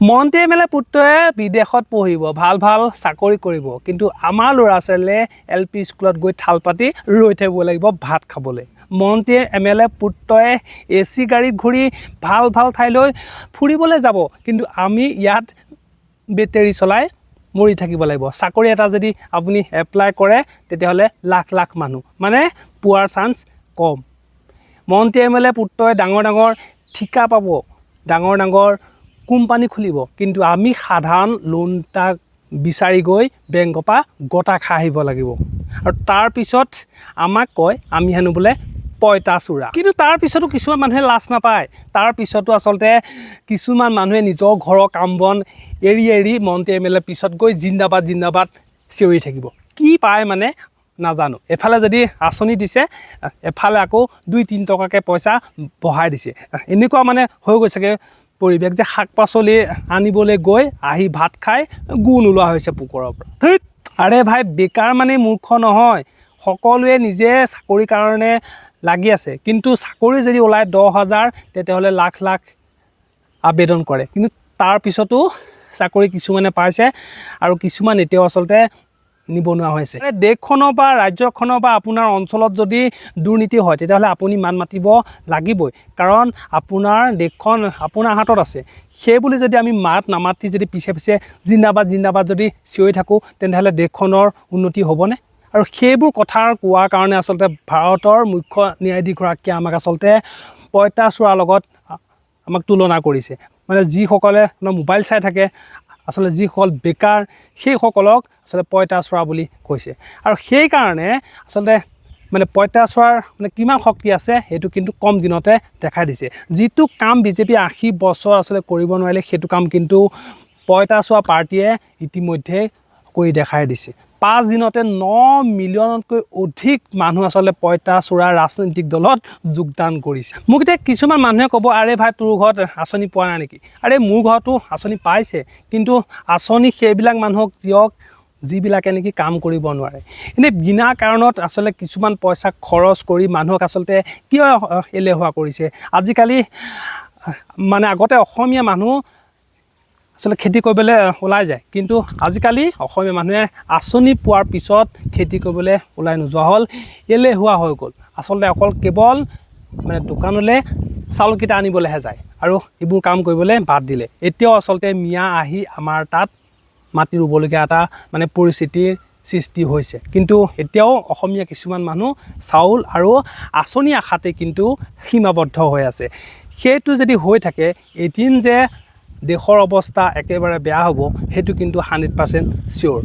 মন্ত্ৰী M L এ পুত্ৰই বিদেশত পঢ়িব, ভাল ভাল চাকৰি কৰিব, কিন্তু আমাৰ ল'ৰা ছোৱালীয়ে LP স্কুলত গৈ থাল পাতি ৰৈ থাকিব লাগিব ভাত খাবলৈ। মন্ত্ৰী এম এল এ পুত্ৰই AC গাড়ীত ঘূৰি ভাল ভাল ঠাইলৈ ফুৰিবলৈ যাব, কিন্তু আমি ইয়াত বেটেৰী চলাই মৰি থাকিব লাগিব। চাকৰি এটা যদি আপুনি এপ্লাই কৰে তেতিয়াহ'লে লাখ লাখ মানুহ মানে পোৱাৰ চান্স কম। মন্ত্ৰী এম এল এ পুত্ৰই ডাঙৰ ডাঙৰ ঠিকা পাব, ডাঙৰ ডাঙৰ কোম্পানী খুলিব, কিন্তু আমি সাধাৰণ লোন এটা বিচাৰি গৈ বেংকৰ পৰা গটা খাই আহিব লাগিব। আৰু তাৰপিছত আমাক কয় আমি হেনো বোলে পঁইতাচোৰা। কিন্তু তাৰপিছতো কিছুমান মানুহে লাজ নাপায়। তাৰপিছতো আচলতে কিছুমান মানুহে নিজৰ ঘৰৰ কাম বন এৰি এৰি মন্ত্ৰী এম এল এ পিছত গৈ জিন্দাবাদ জিন্দাবাদ চিঞৰি থাকিব। কি পায় মানে নাজানো। এফালে যদি আঁচনি দিছে, এফালে আকৌ 2-3 টকাকৈ পইচা বঢ়াই দিছে। এনেকুৱা মানে হৈ গৈছেগৈ পৰিৱেশ যে শাক পাচলি আনিবলৈ গৈ আহি ভাত খাই গু নোলোৱা হৈছে পুকুৰৰ পৰা। আৰে ভাই, বেকাৰ মানে মূৰ্খ নহয়। সকলোৱে নিজে চাকৰিৰ কাৰণে লাগি আছে, কিন্তু চাকৰি যদি ওলায় 10,000 তেতিয়াহ'লে লাখ লাখ আবেদন কৰে, কিন্তু তাৰপিছতো চাকৰি কিছুমানে পাইছে আৰু কিছুমান এতিয়াও আচলতে নিবনুৱা হৈছে। দেশখনৰ বা ৰাজ্যখনৰ বা আপোনাৰ অঞ্চলত যদি দুৰ্নীতি হয় তেতিয়াহ'লে আপুনি মান মাতিব লাগিবই, কাৰণ আপোনাৰ দেশখন আপোনাৰ হাতত আছে। সেই বুলি যদি আমি মাত নামাতি যদি পিছে পিছে জিন্দাবাদ জিন্দাবাদ যদি চিঞৰি থাকোঁ তেনেহ'লে দেশখনৰ উন্নতি হ'বনে? আৰু সেইবোৰ কথা কোৱাৰ কাৰণে আচলতে ভাৰতৰ মুখ্য ন্যায়াধীশগৰাকীয়ে আমাক আচলতে পঁইতাচোৰাৰ লগত আমাক তুলনা কৰিছে। মানে যিসকলে মোবাইল চাই থাকে, আচলতে যিসকল বেকাৰ সেইসকলক আচলতে পঁইতাচোৰা বুলি কৈছে। আৰু সেইকাৰণে আচলতে মানে পঁইতাচোৰাৰ মানে কিমান শক্তি আছে সেইটো কিন্তু কম দিনতে দেখাই দিছে। যিটো কাম বিজেপি 80 বছৰ আচলতে কৰিব নোৱাৰিলে সেইটো কাম কিন্তু পঁইতাচোৰা পাৰ্টীয়ে ইতিমধ্যে কৰি দেখাই দিছে। 5 দিনতে 9 মিলিয়নতকৈ অধিক মানুহ আচলতে পঁইতাচোৰা ৰাজনৈতিক দলত যোগদান কৰিছে। মোক এতিয়া কিছুমান মানুহে ক'ব, আৰে ভাই তোৰ ঘৰত আঁচনি পোৱা নাই নেকি? আৰে মোৰ ঘৰতো আঁচনি পাইছে, কিন্তু আঁচনি সেইবিলাক মানুহক দিয়ক যিবিলাকে নেকি কাম কৰিব নোৱাৰে। এনেই বিনা কাৰণত আচলতে কিছুমান পইচা খৰচ কৰি মানুহক আচলতে কিয় এলেহুৱা কৰিছে। আজিকালি মানে আগতে অসমীয়া মানুহ আচলতে খেতি কৰিবলৈ ওলাই যায়, কিন্তু আজিকালি অসমীয়া মানুহে আঁচনি পোৱাৰ পিছত খেতি কৰিবলৈ ওলাই নোযোৱা হ'ল, এলেহুৱা হৈ গ'ল। আচলতে অকল কেৱল মানে দোকানলৈ চাউলকেইটা আনিবলৈহে যায় আৰু এইবোৰ কাম কৰিবলৈ বাদ দিলে। এতিয়াও আচলতে মিয়া আহি আমাৰ তাত মাটি ৰুবলগীয়া এটা মানে পৰিস্থিতিৰ সৃষ্টি হৈছে, কিন্তু এতিয়াও অসমীয়া কিছুমান মানুহ চাউল আৰু আঁচনি আশাতে কিন্তু সীমাবদ্ধ হৈ আছে। সেইটো যদি হৈ থাকে এদিন যে দেশৰ অৱস্থা একেবাৰে বেয়া হ'ব সেইটো কিন্তু 100% চিয়'ৰ।